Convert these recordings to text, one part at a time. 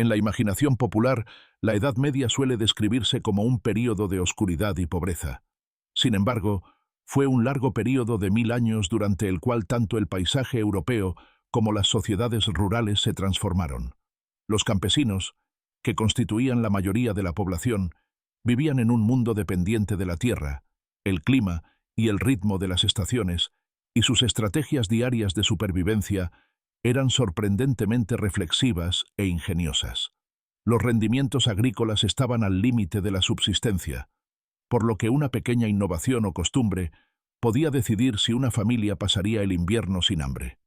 En la imaginación popular, la Edad Media suele describirse como un período de oscuridad y pobreza. Sin embargo, fue un largo período de 1000 años durante el cual tanto el paisaje europeo como las sociedades rurales se transformaron. Los campesinos, que constituían la mayoría de la población, vivían en un mundo dependiente de la tierra, el clima y el ritmo de las estaciones, y sus estrategias diarias de supervivencia eran sorprendentemente reflexivas e ingeniosas. Los rendimientos agrícolas estaban al límite de la subsistencia, por lo que una pequeña innovación o costumbre podía decidir si una familia pasaría el invierno sin hambre.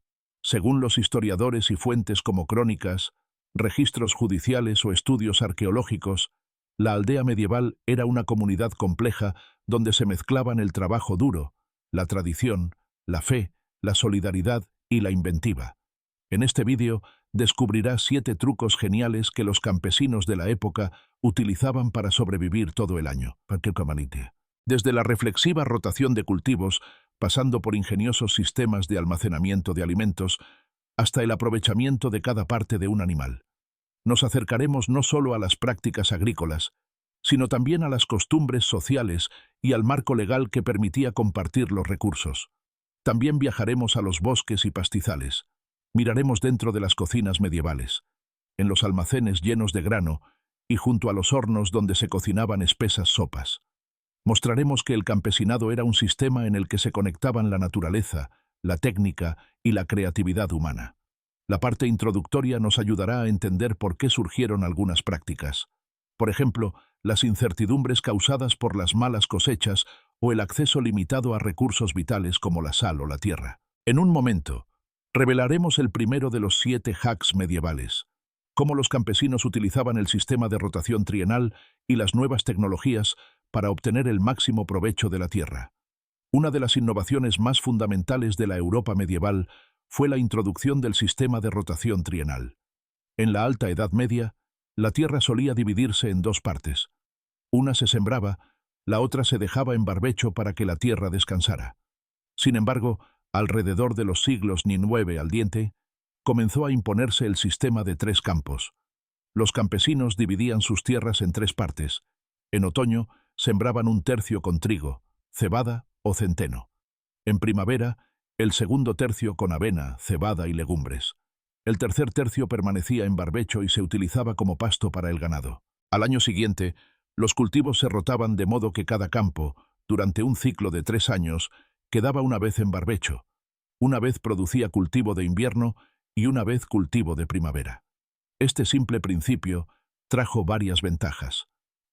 Según los historiadores y fuentes como crónicas, registros judiciales o estudios arqueológicos, la aldea medieval era una comunidad compleja donde se mezclaban el trabajo duro, la tradición, la fe, la solidaridad y la inventiva. En este vídeo descubrirás 7 trucos geniales que los campesinos de la época utilizaban para sobrevivir todo el año. Desde la reflexiva rotación de cultivos, pasando por ingeniosos sistemas de almacenamiento de alimentos, hasta el aprovechamiento de cada parte de un animal. Nos acercaremos no solo a las prácticas agrícolas, sino también a las costumbres sociales y al marco legal que permitía compartir los recursos. También viajaremos a los bosques y pastizales. Miraremos dentro de las cocinas medievales, en los almacenes llenos de grano y junto a los hornos donde se cocinaban espesas sopas. Mostraremos que el campesinado era un sistema en el que se conectaban la naturaleza, la técnica y la creatividad humana. La parte introductoria nos ayudará a entender por qué surgieron algunas prácticas. Por ejemplo, las incertidumbres causadas por las malas cosechas o el acceso limitado a recursos vitales como la sal o la tierra. En un momento, revelaremos el primero de los 7 hacks medievales, cómo los campesinos utilizaban el sistema de rotación trienal y las nuevas tecnologías para obtener el máximo provecho de la tierra. Una de las innovaciones más fundamentales de la Europa medieval fue la introducción del sistema de rotación trienal. En la Alta Edad Media, la tierra solía dividirse en 2 partes. Una se sembraba, la otra se dejaba en barbecho para que la tierra descansara. Sin embargo, alrededor de los siglos IX al X, comenzó a imponerse el sistema de 3 campos. Los campesinos dividían sus tierras en 3 partes. En otoño, sembraban 1/3 con trigo, cebada o centeno. En primavera, el segundo tercio con avena, cebada y legumbres. El tercer tercio permanecía en barbecho y se utilizaba como pasto para el ganado. Al año siguiente, los cultivos se rotaban de modo que cada campo, durante un ciclo de 3 años, quedaba una vez en barbecho. Una vez producía cultivo de invierno y una vez cultivo de primavera. Este simple principio trajo varias ventajas.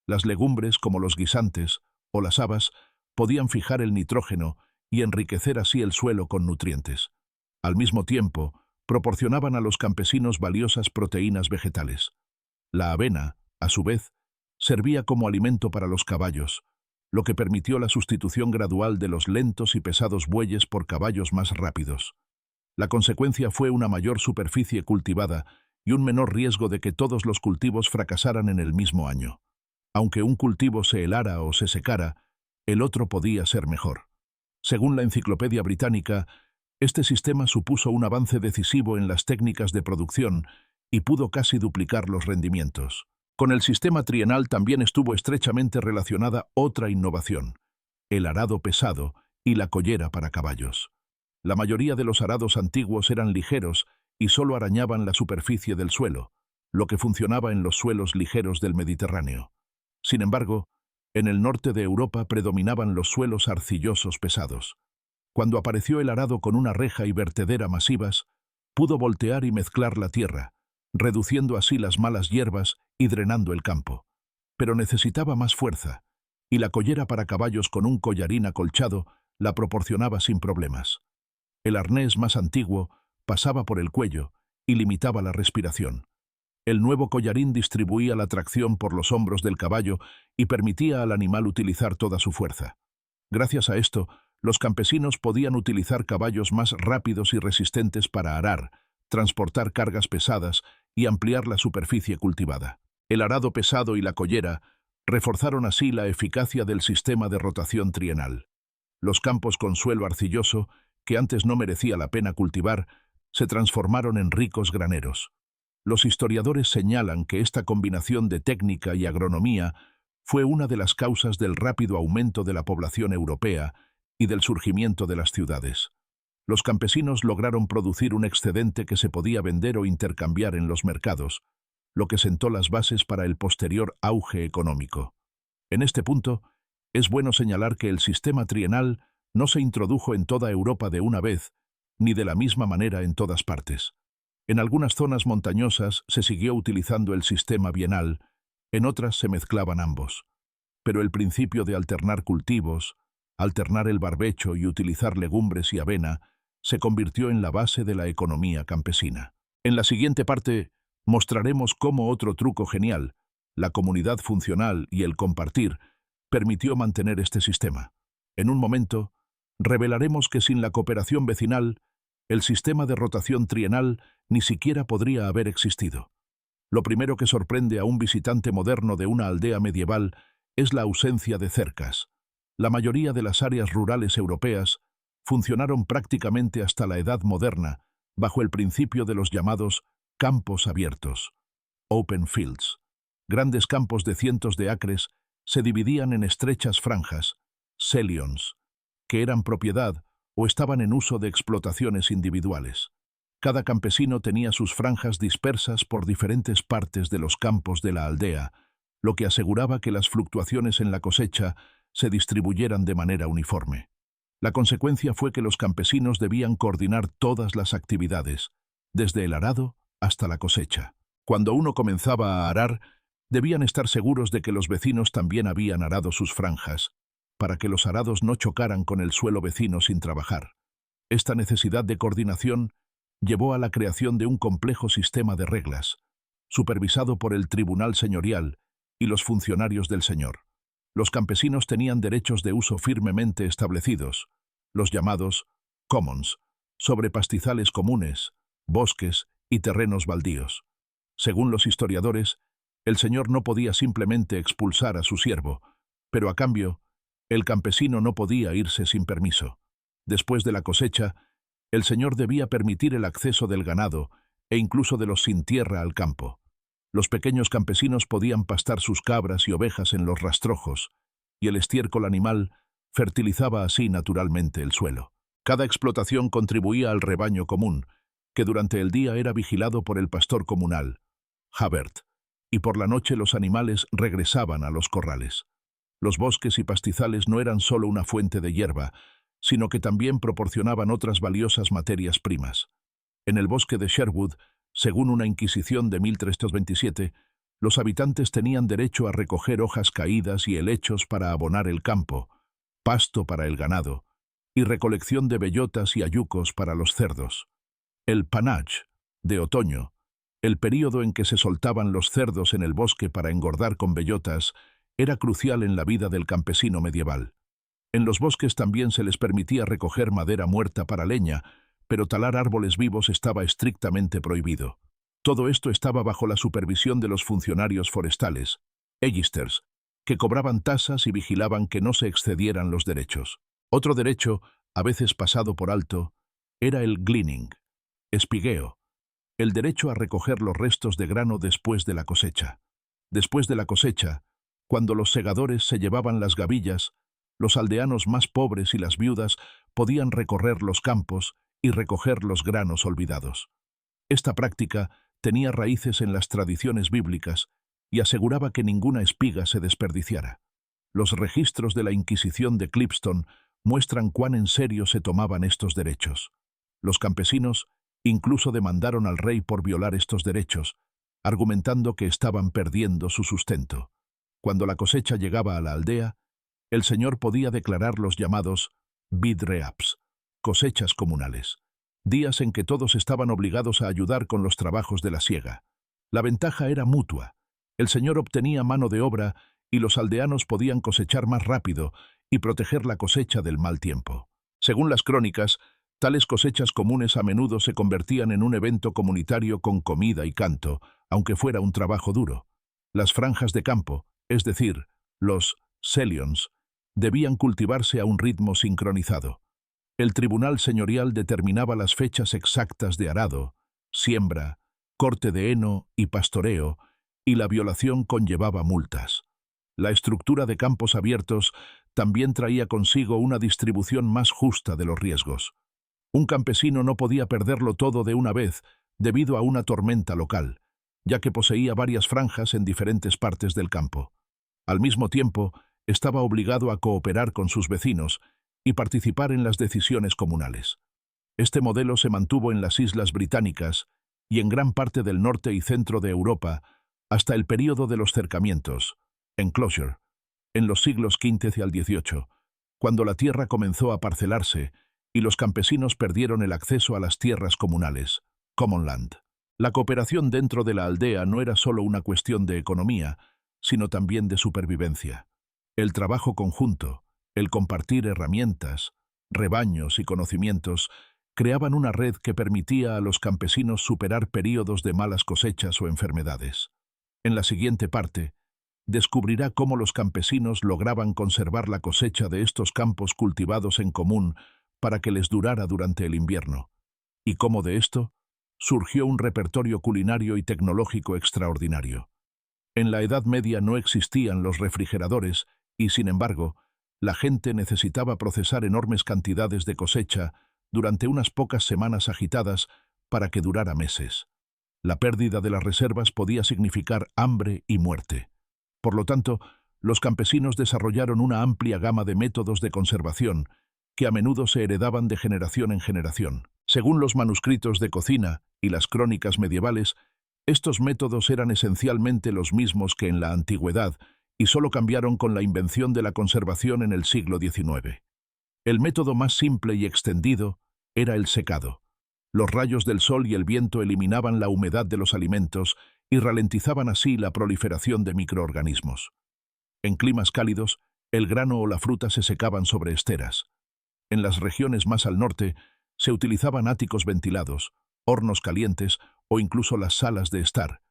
Las legumbres, como los guisantes o las habas, podían fijar el nitrógeno y enriquecer así el suelo con nutrientes. Al mismo tiempo, proporcionaban a los campesinos valiosas proteínas vegetales. La avena, a su vez, servía como alimento para los caballos, lo que permitió la sustitución gradual de los lentos y pesados bueyes por caballos más rápidos. La consecuencia fue una mayor superficie cultivada y un menor riesgo de que todos los cultivos fracasaran en el mismo año. Aunque un cultivo se helara o se secara, el otro podía ser mejor. Según la Enciclopedia Británica, este sistema supuso un avance decisivo en las técnicas de producción y pudo casi duplicar los rendimientos. Con el sistema trienal también estuvo estrechamente relacionada otra innovación, el arado pesado y la collera para caballos. La mayoría de los arados antiguos eran ligeros y solo arañaban la superficie del suelo, lo que funcionaba en los suelos ligeros del Mediterráneo. Sin embargo, en el norte de Europa predominaban los suelos arcillosos pesados. Cuando apareció el arado con una reja y vertedera masivas, pudo voltear y mezclar la tierra, reduciendo así las malas hierbas y drenando el campo. Pero necesitaba más fuerza, y la collera para caballos con un collarín acolchado la proporcionaba sin problemas. El arnés más antiguo pasaba por el cuello y limitaba la respiración. El nuevo collarín distribuía la tracción por los hombros del caballo y permitía al animal utilizar toda su fuerza. Gracias a esto, los campesinos podían utilizar caballos más rápidos y resistentes para arar, transportar cargas pesadas y ampliar la superficie cultivada. El arado pesado y la collera reforzaron así la eficacia del sistema de rotación trienal. Los campos con suelo arcilloso, que antes no merecía la pena cultivar, se transformaron en ricos graneros. Los historiadores señalan que esta combinación de técnica y agronomía fue una de las causas del rápido aumento de la población europea y del surgimiento de las ciudades. Los campesinos lograron producir un excedente que se podía vender o intercambiar en los mercados, lo que sentó las bases para el posterior auge económico. En este punto, es bueno señalar que el sistema trienal no se introdujo en toda Europa de una vez, ni de la misma manera en todas partes. En algunas zonas montañosas se siguió utilizando el sistema bienal, en otras se mezclaban ambos. Pero el principio de alternar cultivos, alternar el barbecho y utilizar legumbres y avena, se convirtió en la base de la economía campesina. En la siguiente parte mostraremos cómo otro truco genial, la comunidad funcional y el compartir, permitió mantener este sistema. En un momento, revelaremos que sin la cooperación vecinal, el sistema de rotación trienal ni siquiera podría haber existido. Lo primero que sorprende a un visitante moderno de una aldea medieval es la ausencia de cercas. La mayoría de las áreas rurales europeas funcionaron prácticamente hasta la Edad Moderna bajo el principio de los llamados campos abiertos, open fields. Grandes campos de cientos de acres se dividían en estrechas franjas, selions, que eran propiedad o estaban en uso de explotaciones individuales. Cada campesino tenía sus franjas dispersas por diferentes partes de los campos de la aldea, lo que aseguraba que las fluctuaciones en la cosecha se distribuyeran de manera uniforme. La consecuencia fue que los campesinos debían coordinar todas las actividades, desde el arado hasta la cosecha. Cuando uno comenzaba a arar, debían estar seguros de que los vecinos también habían arado sus franjas, para que los arados no chocaran con el suelo vecino sin trabajar. Esta necesidad de coordinación llevó a la creación de un complejo sistema de reglas, supervisado por el tribunal señorial y los funcionarios del señor. Los campesinos tenían derechos de uso firmemente establecidos, los llamados commons, sobre pastizales comunes, bosques y terrenos baldíos. Según los historiadores, el señor no podía simplemente expulsar a su siervo, pero a cambio, el campesino no podía irse sin permiso. Después de la cosecha, el señor debía permitir el acceso del ganado e incluso de los sin tierra al campo. Los pequeños campesinos podían pastar sus cabras y ovejas en los rastrojos, y el estiércol animal fertilizaba así naturalmente el suelo. Cada explotación contribuía al rebaño común, que durante el día era vigilado por el pastor comunal, Habert, y por la noche los animales regresaban a los corrales. Los bosques y pastizales no eran solo una fuente de hierba, sino que también proporcionaban otras valiosas materias primas. En el bosque de Sherwood, según una inquisición de 1327, los habitantes tenían derecho a recoger hojas caídas y helechos para abonar el campo, pasto para el ganado, y recolección de bellotas y hayucos para los cerdos. El pannage, de otoño, el período en que se soltaban los cerdos en el bosque para engordar con bellotas, era crucial en la vida del campesino medieval. En los bosques también se les permitía recoger madera muerta para leña, pero talar árboles vivos estaba estrictamente prohibido. Todo esto estaba bajo la supervisión de los funcionarios forestales, egisters, que cobraban tasas y vigilaban que no se excedieran los derechos. Otro derecho, a veces pasado por alto, era el gleaning, espigueo, el derecho a recoger los restos de grano después de la cosecha. Después de la cosecha, cuando los segadores se llevaban las gavillas, los aldeanos más pobres y las viudas podían recorrer los campos y recoger los granos olvidados. Esta práctica tenía raíces en las tradiciones bíblicas y aseguraba que ninguna espiga se desperdiciara. Los registros de la Inquisición de Clipstone muestran cuán en serio se tomaban estos derechos. Los campesinos incluso demandaron al rey por violar estos derechos, argumentando que estaban perdiendo su sustento. Cuando la cosecha llegaba a la aldea, el señor podía declarar los llamados bid-reaps, cosechas comunales, días en que todos estaban obligados a ayudar con los trabajos de la siega. La ventaja era mutua. El señor obtenía mano de obra y los aldeanos podían cosechar más rápido y proteger la cosecha del mal tiempo. Según las crónicas, tales cosechas comunes a menudo se convertían en un evento comunitario con comida y canto, aunque fuera un trabajo duro. Las franjas de campo, es decir, los selions, debían cultivarse a un ritmo sincronizado. El tribunal señorial determinaba las fechas exactas de arado, siembra, corte de heno y pastoreo, y la violación conllevaba multas. La estructura de campos abiertos también traía consigo una distribución más justa de los riesgos. Un campesino no podía perderlo todo de una vez debido a una tormenta local, ya que poseía varias franjas en diferentes partes del campo. Al mismo tiempo, estaba obligado a cooperar con sus vecinos y participar en las decisiones comunales. Este modelo se mantuvo en las Islas Británicas y en gran parte del norte y centro de Europa hasta el período de los cercamientos, enclosure, en los siglos XV al XVIII, cuando la tierra comenzó a parcelarse y los campesinos perdieron el acceso a las tierras comunales, common land. La cooperación dentro de la aldea no era solo una cuestión de economía, sino también de supervivencia. El trabajo conjunto, el compartir herramientas, rebaños y conocimientos creaban una red que permitía a los campesinos superar períodos de malas cosechas o enfermedades. En la siguiente parte, descubrirá cómo los campesinos lograban conservar la cosecha de estos campos cultivados en común para que les durara durante el invierno, y cómo de esto surgió un repertorio culinario y tecnológico extraordinario. En la Edad Media no existían los refrigeradores y, sin embargo, la gente necesitaba procesar enormes cantidades de cosecha durante unas pocas semanas agitadas para que durara meses. La pérdida de las reservas podía significar hambre y muerte. Por lo tanto, los campesinos desarrollaron una amplia gama de métodos de conservación que a menudo se heredaban de generación en generación. Según los manuscritos de cocina y las crónicas medievales, estos métodos eran esencialmente los mismos que en la antigüedad y solo cambiaron con la invención de la conservación en el siglo XIX. El método más simple y extendido era el secado. Los rayos del sol y el viento eliminaban la humedad de los alimentos y ralentizaban así la proliferación de microorganismos. En climas cálidos, el grano o la fruta se secaban sobre esteras. En las regiones más al norte, se utilizaban áticos ventilados, hornos calientes o incluso las salas de estar,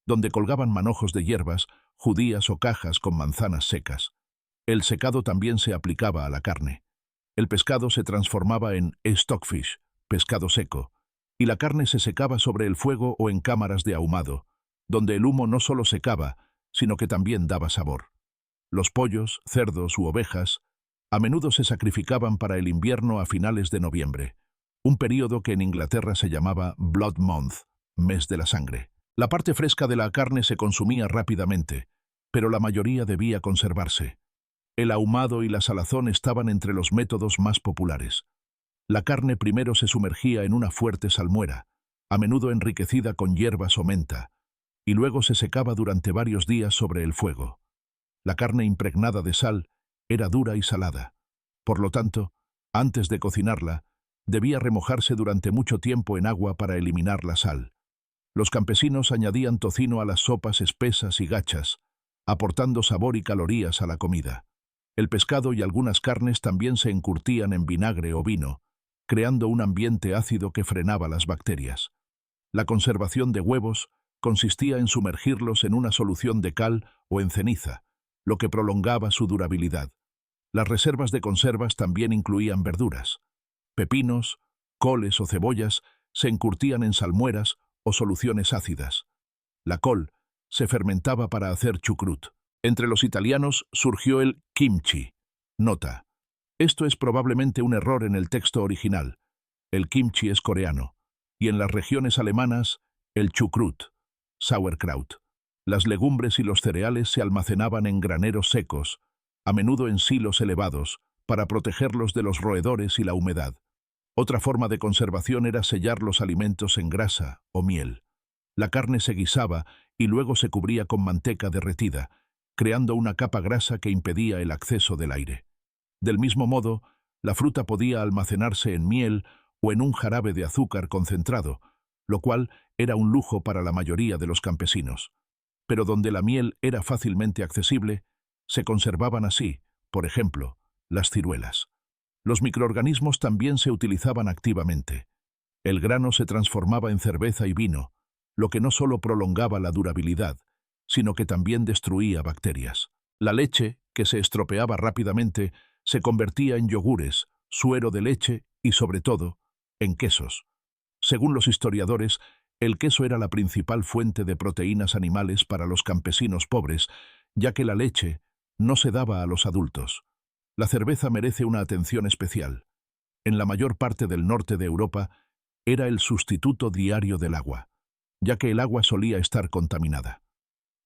donde colgaban manojos de hierbas, judías o cajas con manzanas secas. El secado también se aplicaba a la carne. El pescado se transformaba en stockfish, pescado seco, y la carne se secaba sobre el fuego o en cámaras de ahumado, donde el humo no solo secaba, sino que también daba sabor. Los pollos, cerdos u ovejas a menudo se sacrificaban para el invierno a finales de noviembre, un período que en Inglaterra se llamaba Blood Month, mes de la sangre. La parte fresca de la carne se consumía rápidamente, pero la mayoría debía conservarse. El ahumado y la salazón estaban entre los métodos más populares. La carne primero se sumergía en una fuerte salmuera, a menudo enriquecida con hierbas o menta, y luego se secaba durante varios días sobre el fuego. La carne impregnada de sal era dura y salada. Por lo tanto, antes de cocinarla, debía remojarse durante mucho tiempo en agua para eliminar la sal. Los campesinos añadían tocino a las sopas espesas y gachas, aportando sabor y calorías a la comida. El pescado y algunas carnes también se encurtían en vinagre o vino, creando un ambiente ácido que frenaba las bacterias. La conservación de huevos consistía en sumergirlos en una solución de cal o en ceniza, lo que prolongaba su durabilidad. Las reservas de conservas también incluían verduras. Pepinos, coles o cebollas se encurtían en salmueras o soluciones ácidas. La col se fermentaba para hacer chucrut. Entre los italianos surgió el kimchi. Nota: esto es probablemente un error en el texto original. El kimchi es coreano, y en las regiones alemanas, el chucrut, sauerkraut. Las legumbres y los cereales se almacenaban en graneros secos, a menudo en silos elevados, para protegerlos de los roedores y la humedad. Otra forma de conservación era sellar los alimentos en grasa o miel. La carne se guisaba y luego se cubría con manteca derretida, creando una capa grasa que impedía el acceso del aire. Del mismo modo, la fruta podía almacenarse en miel o en un jarabe de azúcar concentrado, lo cual era un lujo para la mayoría de los campesinos. Pero donde la miel era fácilmente accesible, se conservaban así, por ejemplo, las ciruelas. Los microorganismos también se utilizaban activamente. El grano se transformaba en cerveza y vino, lo que no solo prolongaba la durabilidad, sino que también destruía bacterias. La leche, que se estropeaba rápidamente, se convertía en yogures, suero de leche y, sobre todo, en quesos. Según los historiadores, El queso era la principal fuente de proteínas animales para los campesinos pobres, ya que la leche no se daba a los adultos. La cerveza merece una atención especial. En la mayor parte del norte de Europa, era el sustituto diario del agua, ya que el agua solía estar contaminada.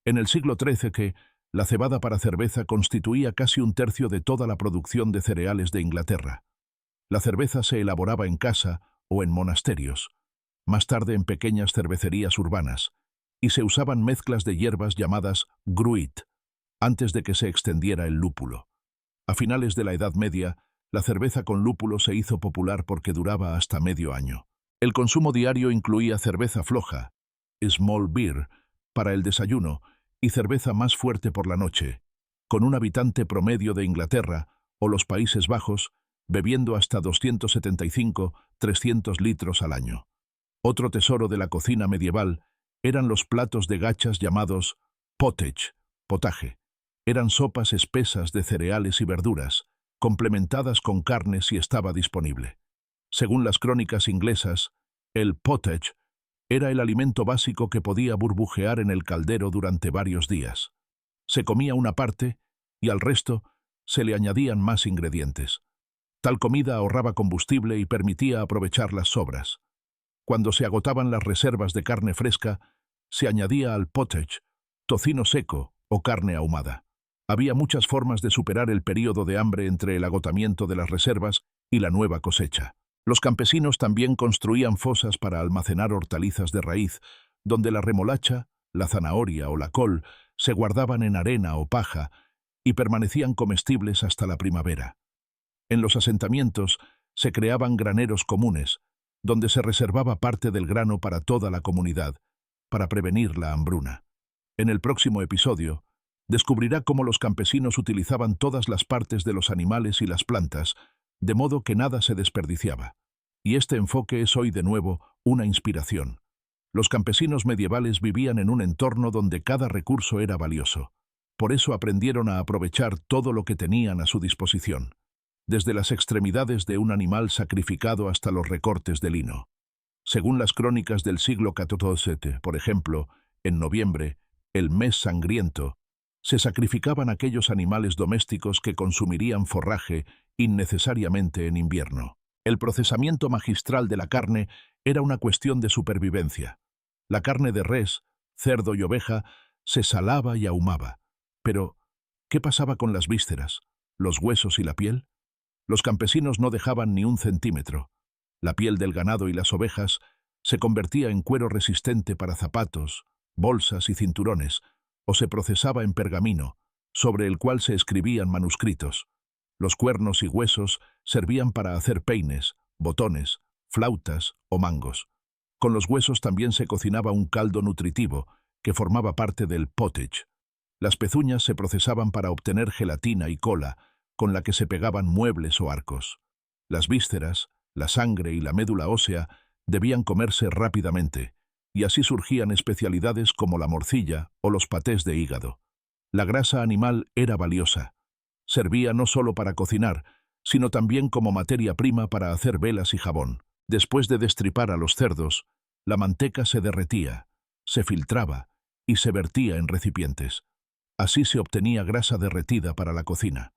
En el siglo XIII, la cebada para cerveza constituía casi un tercio de toda la producción de cereales de Inglaterra. La cerveza se elaboraba en casa o en monasterios, más tarde en pequeñas cervecerías urbanas, y se usaban mezclas de hierbas llamadas gruit, antes de que se extendiera el lúpulo. A finales de la Edad Media, la cerveza con lúpulo se hizo popular porque duraba hasta medio año. El consumo diario incluía cerveza floja, small beer, para el desayuno, y cerveza más fuerte por la noche, con un habitante promedio de Inglaterra o los Países Bajos bebiendo hasta 275-300 litros al año. Otro tesoro de la cocina medieval eran los platos de gachas llamados pottage, potaje. Eran sopas espesas de cereales y verduras, complementadas con carne si estaba disponible. Según las crónicas inglesas, el pottage era el alimento básico que podía burbujear en el caldero durante varios días. Se comía una parte y al resto se le añadían más ingredientes. Tal comida ahorraba combustible y permitía aprovechar las sobras. Cuando se agotaban las reservas de carne fresca, se añadía al pottage tocino seco o carne ahumada. Había muchas formas de superar el período de hambre entre el agotamiento de las reservas y la nueva cosecha. Los campesinos también construían fosas para almacenar hortalizas de raíz, donde la remolacha, la zanahoria o la col se guardaban en arena o paja y permanecían comestibles hasta la primavera. En los asentamientos se creaban graneros comunes, donde se reservaba parte del grano para toda la comunidad, para prevenir la hambruna. En el próximo episodio, descubrirá cómo los campesinos utilizaban todas las partes de los animales y las plantas, de modo que nada se desperdiciaba. Y este enfoque es hoy de nuevo una inspiración. Los campesinos medievales vivían en un entorno donde cada recurso era valioso. Por eso aprendieron a aprovechar todo lo que tenían a su disposición, desde las extremidades de un animal sacrificado hasta los recortes de lino. Según las crónicas del siglo XIV, por ejemplo, en noviembre, el mes sangriento, se sacrificaban aquellos animales domésticos que consumirían forraje innecesariamente en invierno. El procesamiento magistral de la carne era una cuestión de supervivencia. La carne de res, cerdo y oveja se salaba y ahumaba. Pero, ¿qué pasaba con las vísceras, los huesos y la piel? Los campesinos no dejaban ni un centímetro. La piel del ganado y las ovejas se convertía en cuero resistente para zapatos, bolsas y cinturones, o se procesaba en pergamino, sobre el cual se escribían manuscritos. Los cuernos y huesos servían para hacer peines, botones, flautas o mangos. Con los huesos también se cocinaba un caldo nutritivo, que formaba parte del pottage. Las pezuñas se procesaban para obtener gelatina y cola, con la que se pegaban muebles o arcos. Las vísceras, la sangre y la médula ósea debían comerse rápidamente, y así surgían especialidades como la morcilla o los patés de hígado. La grasa animal era valiosa. Servía no solo para cocinar, sino también como materia prima para hacer velas y jabón. Después de destripar a los cerdos, la manteca se derretía, se filtraba y se vertía en recipientes. Así se obtenía grasa derretida para la cocina.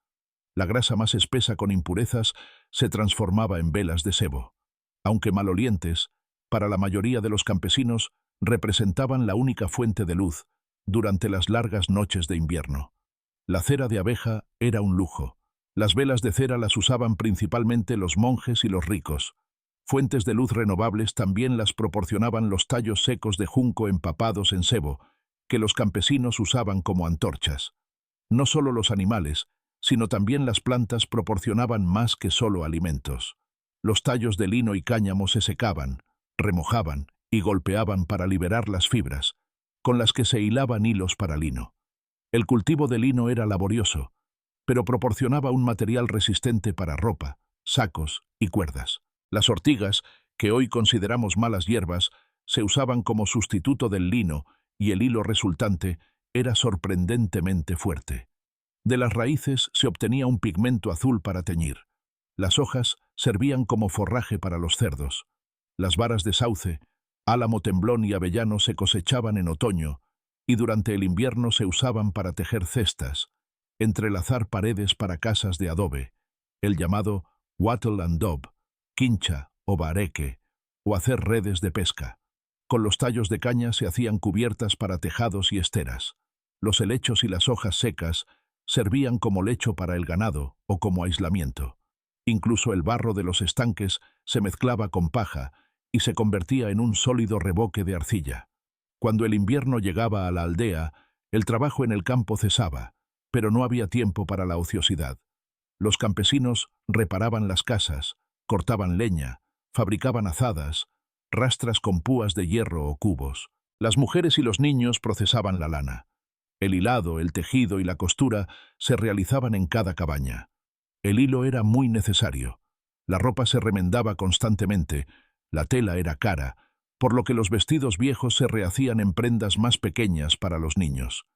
La grasa más espesa con impurezas se transformaba en velas de sebo. Aunque malolientes, para la mayoría de los campesinos representaban la única fuente de luz durante las largas noches de invierno. La cera de abeja era un lujo. Las velas de cera las usaban principalmente los monjes y los ricos. Fuentes de luz renovables también las proporcionaban los tallos secos de junco empapados en sebo, que los campesinos usaban como antorchas. No solo los animales, sino también las plantas proporcionaban más que solo alimentos. Los tallos de lino y cáñamo se secaban, remojaban y golpeaban para liberar las fibras, con las que se hilaban hilos para lino. El cultivo de lino era laborioso, pero proporcionaba un material resistente para ropa, sacos y cuerdas. Las ortigas, que hoy consideramos malas hierbas, se usaban como sustituto del lino y el hilo resultante era sorprendentemente fuerte. De las raíces se obtenía un pigmento azul para teñir. Las hojas servían como forraje para los cerdos. Las varas de sauce, Álamo, temblón y avellano se cosechaban en otoño y durante el invierno se usaban para tejer cestas, entrelazar paredes para casas de adobe, el llamado wattle and daub, quincha o bareque, o hacer redes de pesca. Con los tallos de caña se hacían cubiertas para tejados y esteras. Los helechos y las hojas secas servían como lecho para el ganado o como aislamiento. Incluso el barro de los estanques se mezclaba con paja y se convertía en un sólido reboque de arcilla. Cuando el invierno llegaba a la aldea, el trabajo en el campo cesaba, pero no había tiempo para la ociosidad. Los campesinos reparaban las casas, cortaban leña, fabricaban azadas, rastras con púas de hierro o cubos. Las mujeres y los niños procesaban la lana. El hilado, el tejido y la costura se realizaban en cada cabaña. El hilo era muy necesario. La ropa se remendaba constantemente, la tela era cara, por lo que los vestidos viejos se rehacían en prendas más pequeñas para los niños.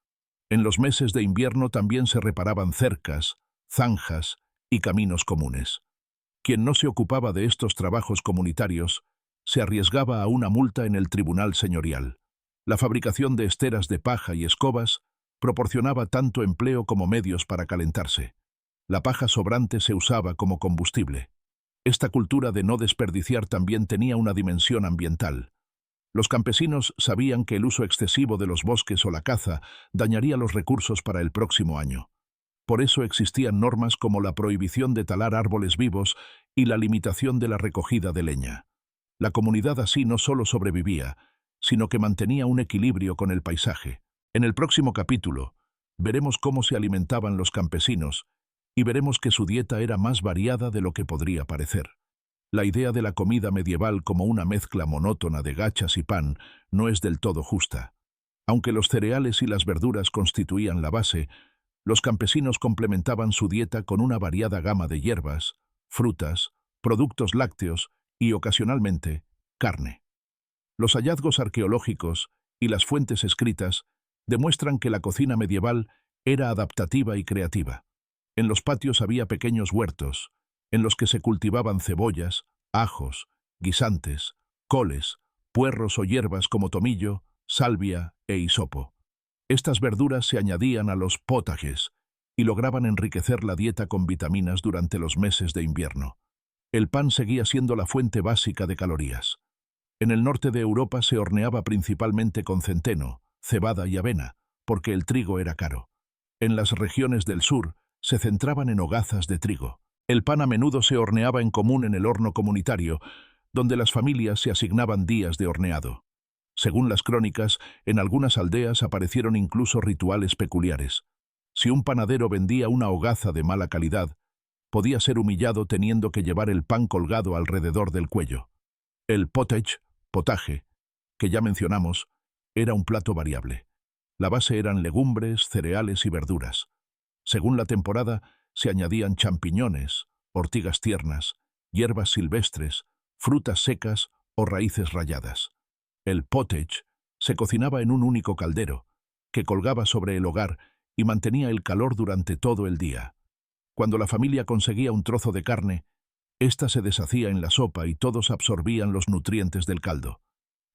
En los meses de invierno también se reparaban cercas, zanjas y caminos comunes. Quien no se ocupaba de estos trabajos comunitarios se arriesgaba a una multa en el tribunal señorial. La fabricación de esteras de paja y escobas proporcionaba tanto empleo como medios para calentarse. La paja sobrante se usaba como combustible. Esta cultura de no desperdiciar también tenía una dimensión ambiental. Los campesinos sabían que el uso excesivo de los bosques o la caza dañaría los recursos para el próximo año. Por eso existían normas como la prohibición de talar árboles vivos y la limitación de la recogida de leña. La comunidad así no solo sobrevivía, sino que mantenía un equilibrio con el paisaje. En el próximo capítulo, veremos cómo se alimentaban los campesinos y veremos que su dieta era más variada de lo que podría parecer. La idea de la comida medieval como una mezcla monótona de gachas y pan no es del todo justa. Aunque los cereales y las verduras constituían la base, los campesinos complementaban su dieta con una variada gama de hierbas, frutas, productos lácteos y, ocasionalmente, carne. Los hallazgos arqueológicos y las fuentes escritas demuestran que la cocina medieval era adaptativa y creativa. En los patios había pequeños huertos, en los que se cultivaban cebollas, ajos, guisantes, coles, puerros o hierbas como tomillo, salvia e hisopo. Estas verduras se añadían a los potajes y lograban enriquecer la dieta con vitaminas durante los meses de invierno. El pan seguía siendo la fuente básica de calorías. En el norte de Europa se horneaba principalmente con centeno, cebada y avena, porque el trigo era caro. En las regiones del sur se centraban en hogazas de trigo. El pan a menudo se horneaba en común en el horno comunitario, donde las familias se asignaban días de horneado. Según las crónicas, en algunas aldeas aparecieron incluso rituales peculiares. Si un panadero vendía una hogaza de mala calidad, podía ser humillado teniendo que llevar el pan colgado alrededor del cuello. El pottage, potaje, que ya mencionamos, era un plato variable. La base eran legumbres, cereales y verduras. Según la temporada, se añadían champiñones, ortigas tiernas, hierbas silvestres, frutas secas o raíces ralladas. El pottage se cocinaba en un único caldero, que colgaba sobre el hogar y mantenía el calor durante todo el día. Cuando la familia conseguía un trozo de carne, ésta se deshacía en la sopa y todos absorbían los nutrientes del caldo.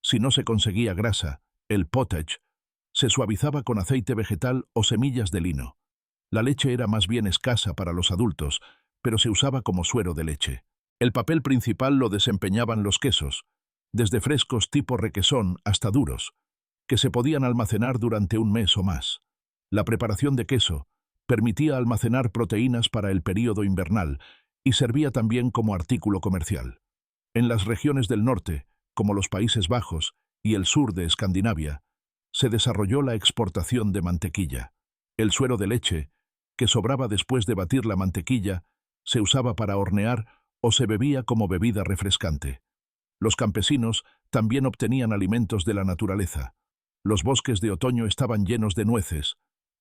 Si no se conseguía grasa, el pottage se suavizaba con aceite vegetal o semillas de lino. La leche era más bien escasa para los adultos, pero se usaba como suero de leche. El papel principal lo desempeñaban los quesos, desde frescos tipo requesón hasta duros, que se podían almacenar durante un mes o más. La preparación de queso permitía almacenar proteínas para el período invernal y servía también como artículo comercial. En las regiones del norte, como los Países Bajos y el sur de Escandinavia, se desarrolló la exportación de mantequilla. El suero de leche, que sobraba después de batir la mantequilla, se usaba para hornear o se bebía como bebida refrescante. Los campesinos también obtenían alimentos de la naturaleza. Los bosques de otoño estaban llenos de nueces,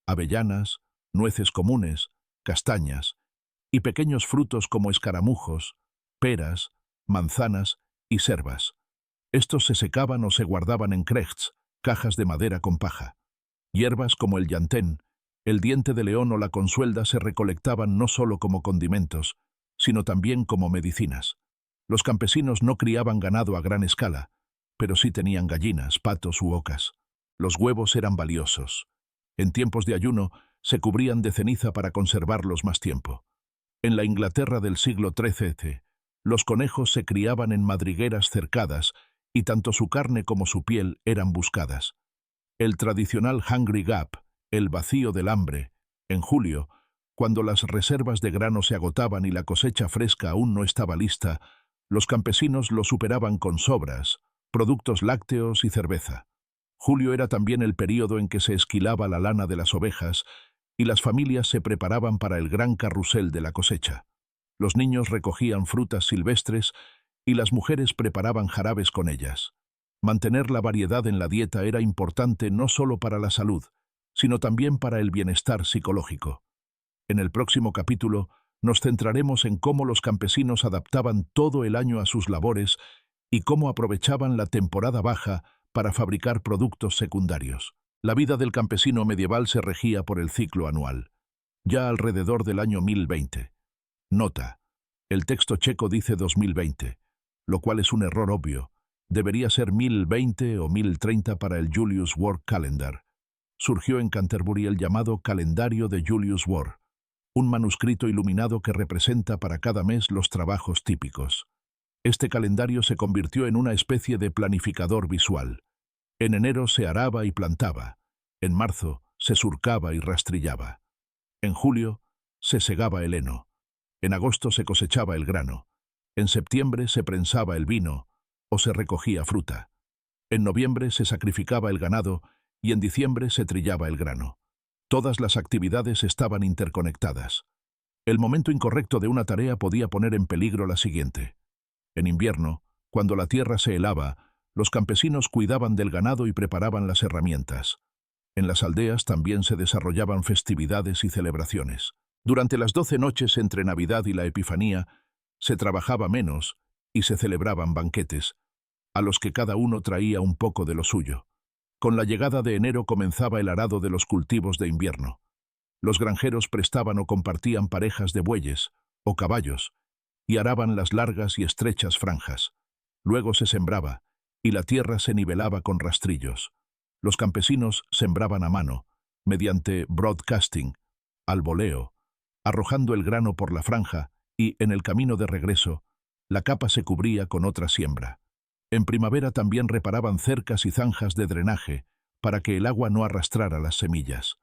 avellanas, nueces comunes, castañas y pequeños frutos como escaramujos, peras, manzanas y serbas. Estos se secaban o se guardaban en crechts, cajas de madera con paja. Hierbas como el llantén, el diente de león o la consuelda se recolectaban no solo como condimentos, sino también como medicinas. Los campesinos no criaban ganado a gran escala, pero sí tenían gallinas, patos u ocas. Los huevos eran valiosos. En tiempos de ayuno, se cubrían de ceniza para conservarlos más tiempo. En la Inglaterra del siglo XIII, los conejos se criaban en madrigueras cercadas y tanto su carne como su piel eran buscadas. El tradicional Hungry Gap, el vacío del hambre, en julio, cuando las reservas de grano se agotaban y la cosecha fresca aún no estaba lista, los campesinos lo superaban con sobras, productos lácteos y cerveza. Julio era también el período en que se esquilaba la lana de las ovejas y las familias se preparaban para el gran carrusel de la cosecha. Los niños recogían frutas silvestres y las mujeres preparaban jarabes con ellas. Mantener la variedad en la dieta era importante no solo para la salud, sino también para el bienestar psicológico. En el próximo capítulo nos centraremos en cómo los campesinos adaptaban todo el año a sus labores y cómo aprovechaban la temporada baja para fabricar productos secundarios. La vida del campesino medieval se regía por el ciclo anual, ya alrededor del año 1020. Nota: el texto checo dice 2020, lo cual es un error obvio. Debería ser 1020 o 1030 para el Julius Work Calendar. Surgió en Canterbury el llamado Calendario de Julius Work, un manuscrito iluminado que representa para cada mes los trabajos típicos. Este calendario se convirtió en una especie de planificador visual. En enero se araba y plantaba. En marzo se surcaba y rastrillaba. En julio se segaba el heno. En agosto se cosechaba el grano. En septiembre se prensaba el vino o se recogía fruta. En noviembre se sacrificaba el ganado y en diciembre se trillaba el grano. Todas las actividades estaban interconectadas. El momento incorrecto de una tarea podía poner en peligro la siguiente. En invierno, cuando la tierra se helaba, los campesinos cuidaban del ganado y preparaban las herramientas. En las aldeas también se desarrollaban festividades y celebraciones. Durante las 12 noches entre Navidad y la Epifanía, se trabajaba menos y se celebraban banquetes, a los que cada uno traía un poco de lo suyo. Con la llegada de enero comenzaba el arado de los cultivos de invierno. Los granjeros prestaban o compartían parejas de bueyes o caballos y araban las largas y estrechas franjas. Luego se sembraba y la tierra se nivelaba con rastrillos. Los campesinos sembraban a mano, mediante broadcasting, al voleo, arrojando el grano por la franja y, en el camino de regreso, la capa se cubría con otra siembra. En primavera también reparaban cercas y zanjas de drenaje para que el agua no arrastrara las semillas.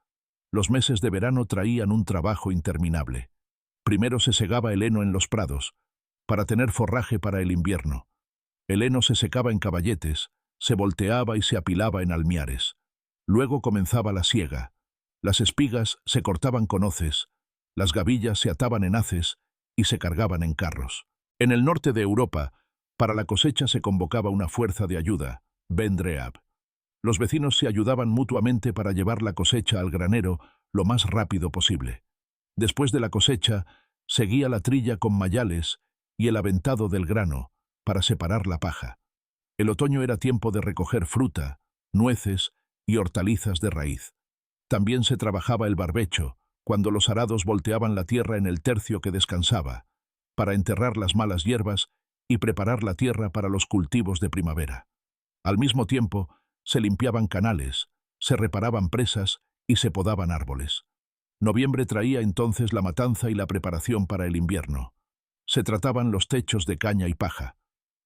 Los meses de verano traían un trabajo interminable. Primero se segaba el heno en los prados, para tener forraje para el invierno. El heno se secaba en caballetes, se volteaba y se apilaba en almiares. Luego comenzaba la siega. Las espigas se cortaban con hoces, las gavillas se ataban en haces y se cargaban en carros. En el norte de Europa, para la cosecha se convocaba una fuerza de ayuda, Vendreab. Los vecinos se ayudaban mutuamente para llevar la cosecha al granero lo más rápido posible. Después de la cosecha, seguía la trilla con mayales y el aventado del grano para separar la paja. El otoño era tiempo de recoger fruta, nueces y hortalizas de raíz. También se trabajaba el barbecho, cuando los arados volteaban la tierra en el tercio que descansaba, para enterrar las malas hierbas y preparar la tierra para los cultivos de primavera. Al mismo tiempo, se limpiaban canales, se reparaban presas y se podaban árboles. Noviembre traía entonces la matanza y la preparación para el invierno. Se trataban los techos de caña y paja.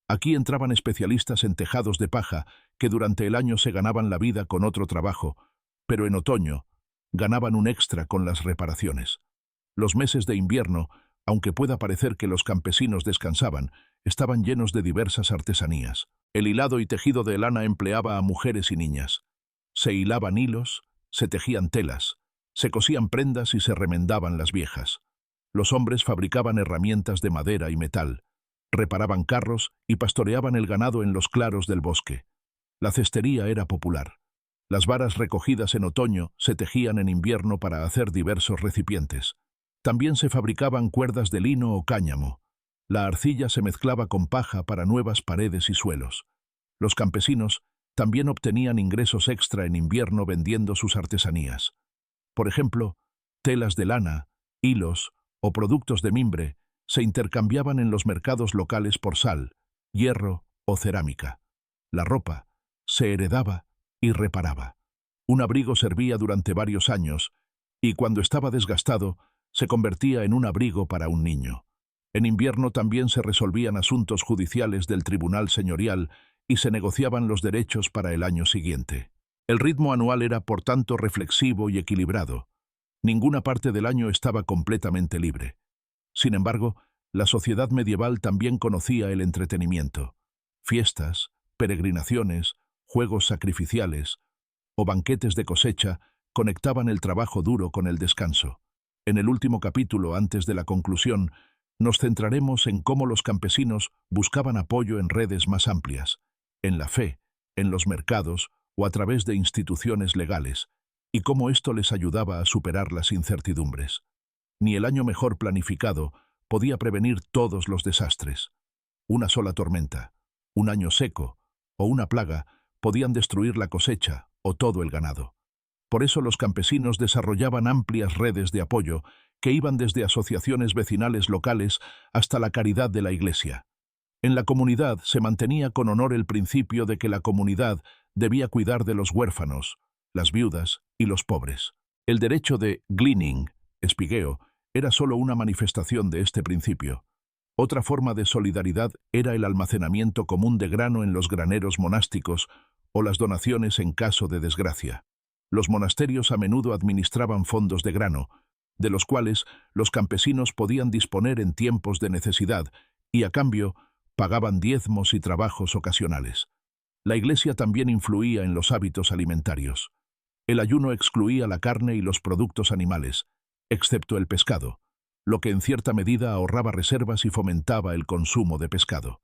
Aquí entraban especialistas en tejados de paja que durante el año se ganaban la vida con otro trabajo, pero en otoño ganaban un extra con las reparaciones. Los meses de invierno, aunque pueda parecer que los campesinos descansaban, estaban llenos de diversas artesanías. El hilado y tejido de lana empleaba a mujeres y niñas. Se hilaban hilos, se tejían telas, se cosían prendas y se remendaban las viejas. Los hombres fabricaban herramientas de madera y metal, reparaban carros y pastoreaban el ganado en los claros del bosque. La cestería era popular. Las varas recogidas en otoño se tejían en invierno para hacer diversos recipientes. También se fabricaban cuerdas de lino o cáñamo. La arcilla se mezclaba con paja para nuevas paredes y suelos. Los campesinos también obtenían ingresos extra en invierno vendiendo sus artesanías. Por ejemplo, telas de lana, hilos o productos de mimbre se intercambiaban en los mercados locales por sal, hierro o cerámica. La ropa se heredaba y reparaba. Un abrigo servía durante varios años y cuando estaba desgastado se convertía en un abrigo para un niño. En invierno también se resolvían asuntos judiciales del tribunal señorial y se negociaban los derechos para el año siguiente. El ritmo anual era, por tanto, reflexivo y equilibrado. Ninguna parte del año estaba completamente libre. Sin embargo, la sociedad medieval también conocía el entretenimiento. Fiestas, peregrinaciones, juegos sacrificiales o banquetes de cosecha conectaban el trabajo duro con el descanso. En el último capítulo, antes de la conclusión, nos centraremos en cómo los campesinos buscaban apoyo en redes más amplias, en la fe, en los mercados o a través de instituciones legales, y cómo esto les ayudaba a superar las incertidumbres. Ni el año mejor planificado podía prevenir todos los desastres. Una sola tormenta, un año seco o una plaga podían destruir la cosecha o todo el ganado. Por eso los campesinos desarrollaban amplias redes de apoyo que iban desde asociaciones vecinales locales hasta la caridad de la iglesia. En la comunidad se mantenía con honor el principio de que la comunidad debía cuidar de los huérfanos, las viudas y los pobres. El derecho de gleaning, espigueo, era solo una manifestación de este principio. Otra forma de solidaridad era el almacenamiento común de grano en los graneros monásticos o las donaciones en caso de desgracia. Los monasterios a menudo administraban fondos de grano, de los cuales los campesinos podían disponer en tiempos de necesidad y, a cambio, pagaban diezmos y trabajos ocasionales. La Iglesia también influía en los hábitos alimentarios. El ayuno excluía la carne y los productos animales, excepto el pescado, lo que en cierta medida ahorraba reservas y fomentaba el consumo de pescado.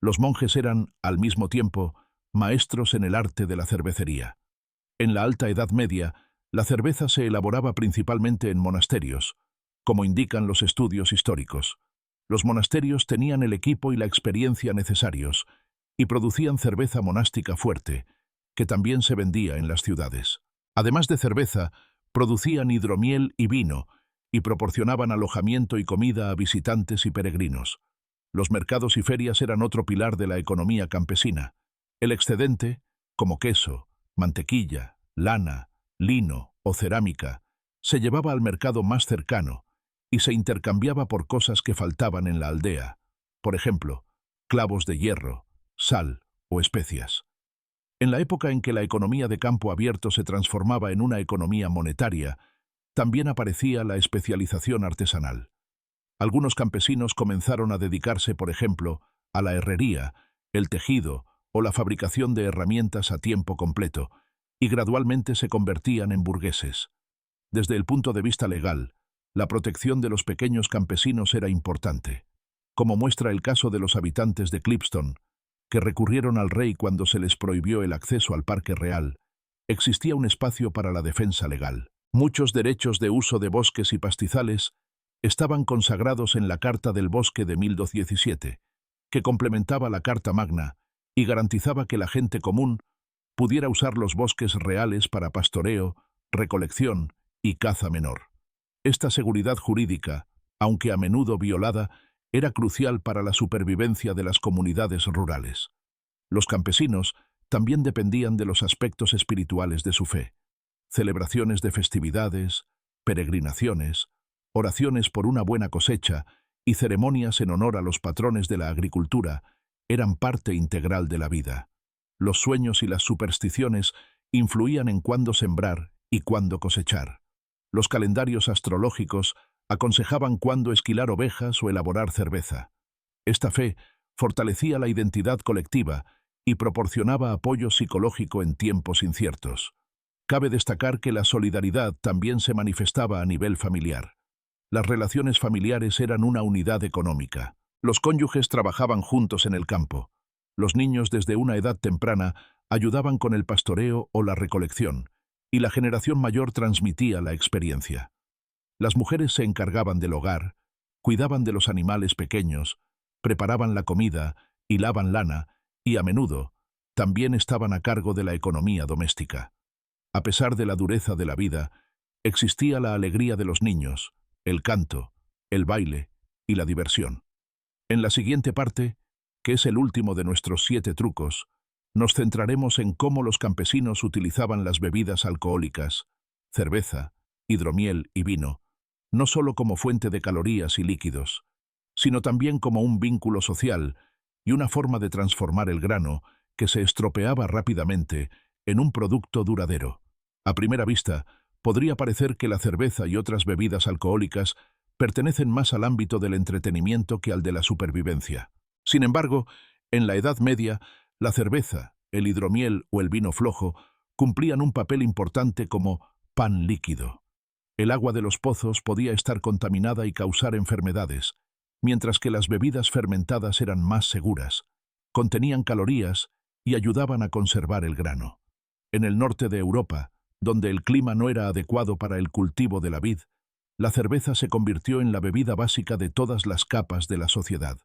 Los monjes eran, al mismo tiempo, maestros en el arte de la cervecería. En la Alta Edad Media, la cerveza se elaboraba principalmente en monasterios, como indican los estudios históricos. Los monasterios tenían el equipo y la experiencia necesarios y producían cerveza monástica fuerte, que también se vendía en las ciudades. Además de cerveza, producían hidromiel y vino y proporcionaban alojamiento y comida a visitantes y peregrinos. Los mercados y ferias eran otro pilar de la economía campesina. El excedente, como queso, mantequilla, lana, lino o cerámica, se llevaba al mercado más cercano y se intercambiaba por cosas que faltaban en la aldea, por ejemplo, clavos de hierro, sal o especias. En la época en que la economía de campo abierto se transformaba en una economía monetaria, también aparecía la especialización artesanal. Algunos campesinos comenzaron a dedicarse, por ejemplo, a la herrería, el tejido o la fabricación de herramientas a tiempo completo, y gradualmente se convertían en burgueses. Desde el punto de vista legal, la protección de los pequeños campesinos era importante, como muestra el caso de los habitantes de Clipston, que recurrieron al rey cuando se les prohibió el acceso al Parque Real. Existía un espacio para la defensa legal. Muchos derechos de uso de bosques y pastizales estaban consagrados en la Carta del Bosque de 1217, que complementaba la Carta Magna y garantizaba que la gente común pudiera usar los bosques reales para pastoreo, recolección y caza menor. Esta seguridad jurídica, aunque a menudo violada, era crucial para la supervivencia de las comunidades rurales. Los campesinos también dependían de los aspectos espirituales de su fe. Celebraciones de festividades, peregrinaciones, oraciones por una buena cosecha y ceremonias en honor a los patrones de la agricultura eran parte integral de la vida. Los sueños y las supersticiones influían en cuándo sembrar y cuándo cosechar. Los calendarios astrológicos aconsejaban cuándo esquilar ovejas o elaborar cerveza. Esta fe fortalecía la identidad colectiva y proporcionaba apoyo psicológico en tiempos inciertos. Cabe destacar que la solidaridad también se manifestaba a nivel familiar. Las relaciones familiares eran una unidad económica. Los cónyuges trabajaban juntos en el campo. Los niños desde una edad temprana ayudaban con el pastoreo o la recolección, y la generación mayor transmitía la experiencia. Las mujeres se encargaban del hogar, cuidaban de los animales pequeños, preparaban la comida, hilaban lana y, a menudo, también estaban a cargo de la economía doméstica. A pesar de la dureza de la vida, existía la alegría de los niños, el canto, el baile y la diversión. En la siguiente parte, que es el último de nuestros 7 trucos, nos centraremos en cómo los campesinos utilizaban las bebidas alcohólicas, cerveza, hidromiel y vino, no solo como fuente de calorías y líquidos, sino también como un vínculo social y una forma de transformar el grano que se estropeaba rápidamente en un producto duradero. A primera vista, podría parecer que la cerveza y otras bebidas alcohólicas pertenecen más al ámbito del entretenimiento que al de la supervivencia. Sin embargo, en la Edad Media, la cerveza, el hidromiel o el vino flojo cumplían un papel importante como pan líquido. El agua de los pozos podía estar contaminada y causar enfermedades, mientras que las bebidas fermentadas eran más seguras, contenían calorías y ayudaban a conservar el grano. En el norte de Europa, donde el clima no era adecuado para el cultivo de la vid, la cerveza se convirtió en la bebida básica de todas las capas de la sociedad.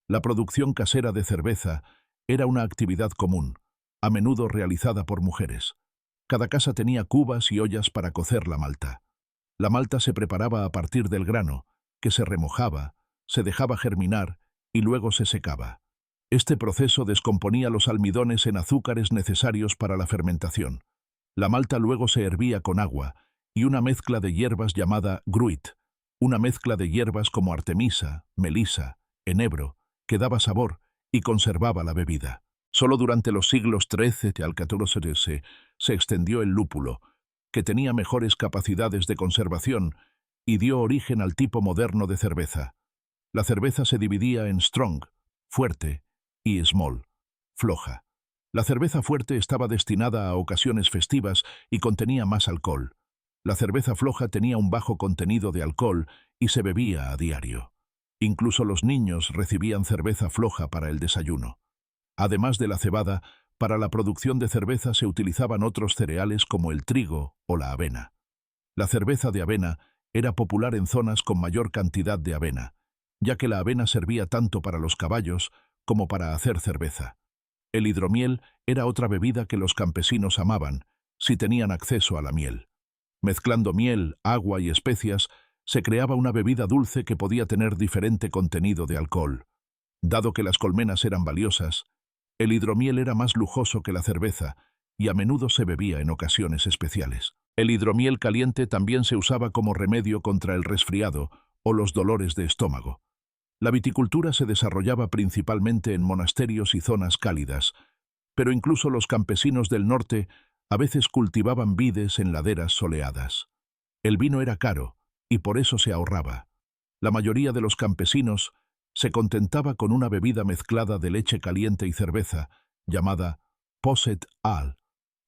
La producción casera de cerveza era una actividad común, a menudo realizada por mujeres. Cada casa tenía cubas y ollas para cocer la malta. La malta se preparaba a partir del grano, que se remojaba, se dejaba germinar y luego se secaba. Este proceso descomponía los almidones en azúcares necesarios para la fermentación. La malta luego se hervía con agua y una mezcla de hierbas llamada gruit, una mezcla de hierbas como artemisa, melisa, enebro, que daba sabor y conservaba la bebida. Solo durante los siglos XIII al XIV se extendió el lúpulo, que tenía mejores capacidades de conservación y dio origen al tipo moderno de cerveza. La cerveza se dividía en strong, fuerte, y small, floja. La cerveza fuerte estaba destinada a ocasiones festivas y contenía más alcohol. La cerveza floja tenía un bajo contenido de alcohol y se bebía a diario. Incluso los niños recibían cerveza floja para el desayuno. Además de la cebada, para la producción de cerveza se utilizaban otros cereales como el trigo o la avena. La cerveza de avena era popular en zonas con mayor cantidad de avena, ya que la avena servía tanto para los caballos como para hacer cerveza. El hidromiel era otra bebida que los campesinos amaban, si tenían acceso a la miel. Mezclando miel, agua y especias, se creaba una bebida dulce que podía tener diferente contenido de alcohol. Dado que las colmenas eran valiosas, el hidromiel era más lujoso que la cerveza y a menudo se bebía en ocasiones especiales. El hidromiel caliente también se usaba como remedio contra el resfriado o los dolores de estómago. La viticultura se desarrollaba principalmente en monasterios y zonas cálidas, pero incluso los campesinos del norte a veces cultivaban vides en laderas soleadas. El vino era caro y por eso se ahorraba. La mayoría de los campesinos se contentaba con una bebida mezclada de leche caliente y cerveza, llamada posset ale,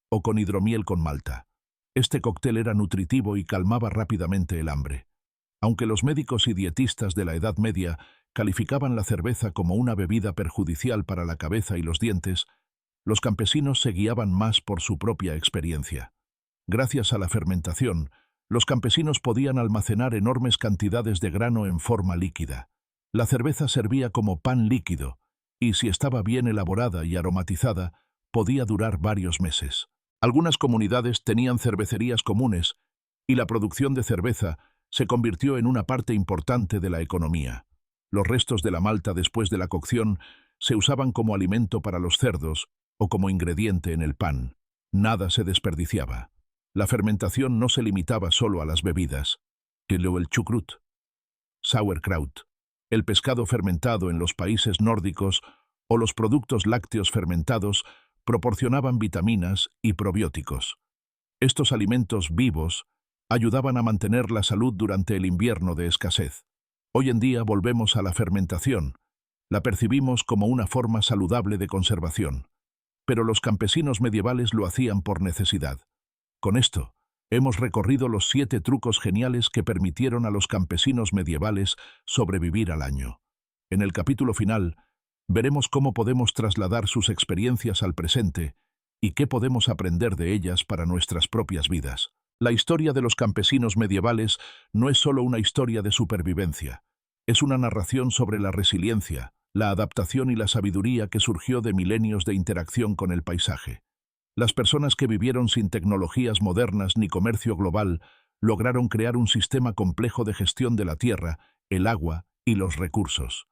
o con hidromiel con malta. Este cóctel era nutritivo y calmaba rápidamente el hambre. Aunque los médicos y dietistas de la Edad Media calificaban la cerveza como una bebida perjudicial para la cabeza y los dientes, los campesinos se guiaban más por su propia experiencia. Gracias a la fermentación, los campesinos podían almacenar enormes cantidades de grano en forma líquida. La cerveza servía como pan líquido, y si estaba bien elaborada y aromatizada, podía durar varios meses. Algunas comunidades tenían cervecerías comunes, y la producción de cerveza se convirtió en una parte importante de la economía. Los restos de la malta después de la cocción se usaban como alimento para los cerdos o como ingrediente en el pan. Nada se desperdiciaba. La fermentación no se limitaba solo a las bebidas. El chucrut, sauerkraut, el pescado fermentado en los países nórdicos o los productos lácteos fermentados proporcionaban vitaminas y probióticos. Estos alimentos vivos ayudaban a mantener la salud durante el invierno de escasez. Hoy en día volvemos a la fermentación. La percibimos como una forma saludable de conservación. Pero los campesinos medievales lo hacían por necesidad. Con esto, hemos recorrido los 7 trucos geniales que permitieron a los campesinos medievales sobrevivir al año. En el capítulo final, veremos cómo podemos trasladar sus experiencias al presente y qué podemos aprender de ellas para nuestras propias vidas. La historia de los campesinos medievales no es solo una historia de supervivencia. Es una narración sobre la resiliencia, la adaptación y la sabiduría que surgió de milenios de interacción con el paisaje. Las personas que vivieron sin tecnologías modernas ni comercio global lograron crear un sistema complejo de gestión de la tierra, el agua y los recursos.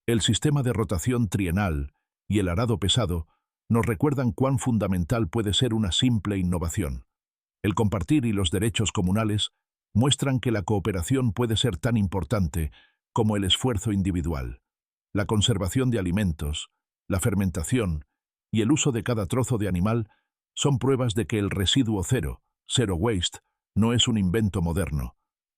El sistema de rotación trienal y el arado pesado nos recuerdan cuán fundamental puede ser una simple innovación. El compartir y los derechos comunales muestran que la cooperación puede ser tan importante como el esfuerzo individual. La conservación de alimentos, la fermentación y el uso de cada trozo de animal son pruebas de que el residuo cero, zero waste, no es un invento moderno,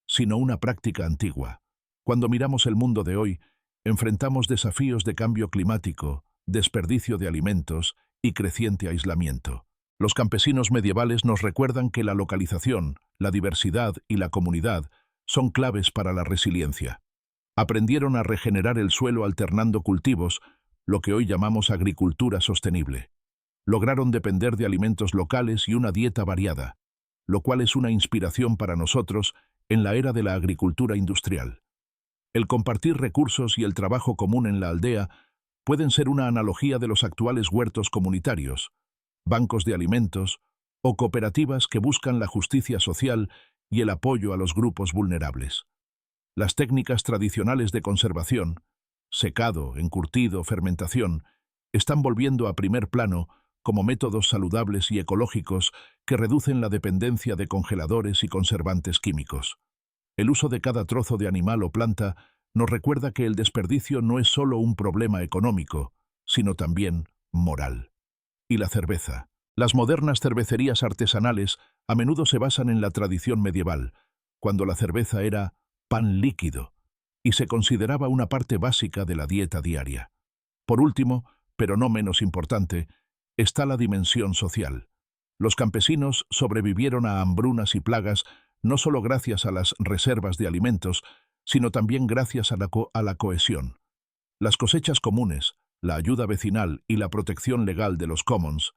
sino una práctica antigua. Cuando miramos el mundo de hoy, enfrentamos desafíos de cambio climático, desperdicio de alimentos y creciente aislamiento. Los campesinos medievales nos recuerdan que la localización, la diversidad y la comunidad son claves para la resiliencia. Aprendieron a regenerar el suelo alternando cultivos, lo que hoy llamamos agricultura sostenible. Lograron depender de alimentos locales y una dieta variada, lo cual es una inspiración para nosotros en la era de la agricultura industrial. El compartir recursos y el trabajo común en la aldea pueden ser una analogía de los actuales huertos comunitarios, bancos de alimentos o cooperativas que buscan la justicia social y el apoyo a los grupos vulnerables. Las técnicas tradicionales de conservación, secado, encurtido, fermentación, están volviendo a primer plano como métodos saludables y ecológicos que reducen la dependencia de congeladores y conservantes químicos. El uso de cada trozo de animal o planta nos recuerda que el desperdicio no es solo un problema económico, sino también moral. Y la cerveza. Las modernas cervecerías artesanales a menudo se basan en la tradición medieval, cuando la cerveza era pan líquido y se consideraba una parte básica de la dieta diaria. Por último, pero no menos importante, está la dimensión social. Los campesinos sobrevivieron a hambrunas y plagas no solo gracias a las reservas de alimentos, sino también gracias a la cohesión. Las cosechas comunes, la ayuda vecinal y la protección legal de los commons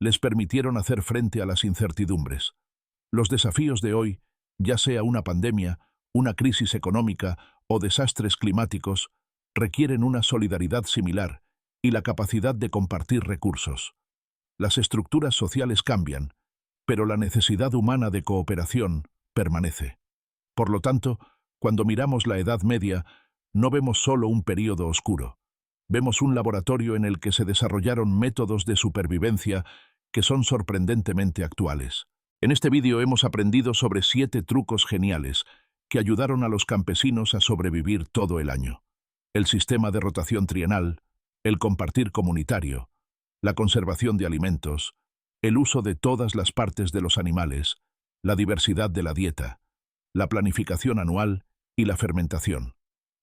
les permitieron hacer frente a las incertidumbres. Los desafíos de hoy, ya sea una pandemia, una crisis económica o desastres climáticos, requieren una solidaridad similar y la capacidad de compartir recursos. Las estructuras sociales cambian, pero la necesidad humana de cooperación permanece. Por lo tanto, cuando miramos la Edad Media, no vemos solo un período oscuro. Vemos un laboratorio en el que se desarrollaron métodos de supervivencia que son sorprendentemente actuales. En este vídeo hemos aprendido sobre 7 trucos geniales que ayudaron a los campesinos a sobrevivir todo el año. El sistema de rotación trienal, el compartir comunitario, la conservación de alimentos, el uso de todas las partes de los animales, la diversidad de la dieta, la planificación anual y la fermentación.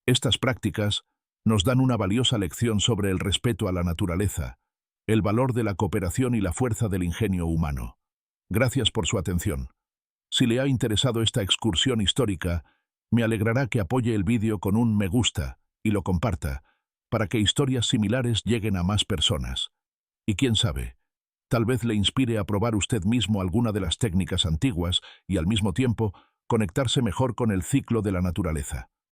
Estas prácticas nos dan una valiosa lección sobre el respeto a la naturaleza, el valor de la cooperación y la fuerza del ingenio humano. Gracias por su atención. Si le ha interesado esta excursión histórica, me alegrará que apoye el vídeo con un me gusta y lo comparta, para que historias similares lleguen a más personas. Y quién sabe, tal vez le inspire a probar usted mismo alguna de las técnicas antiguas y al mismo tiempo conectarse mejor con el ciclo de la naturaleza.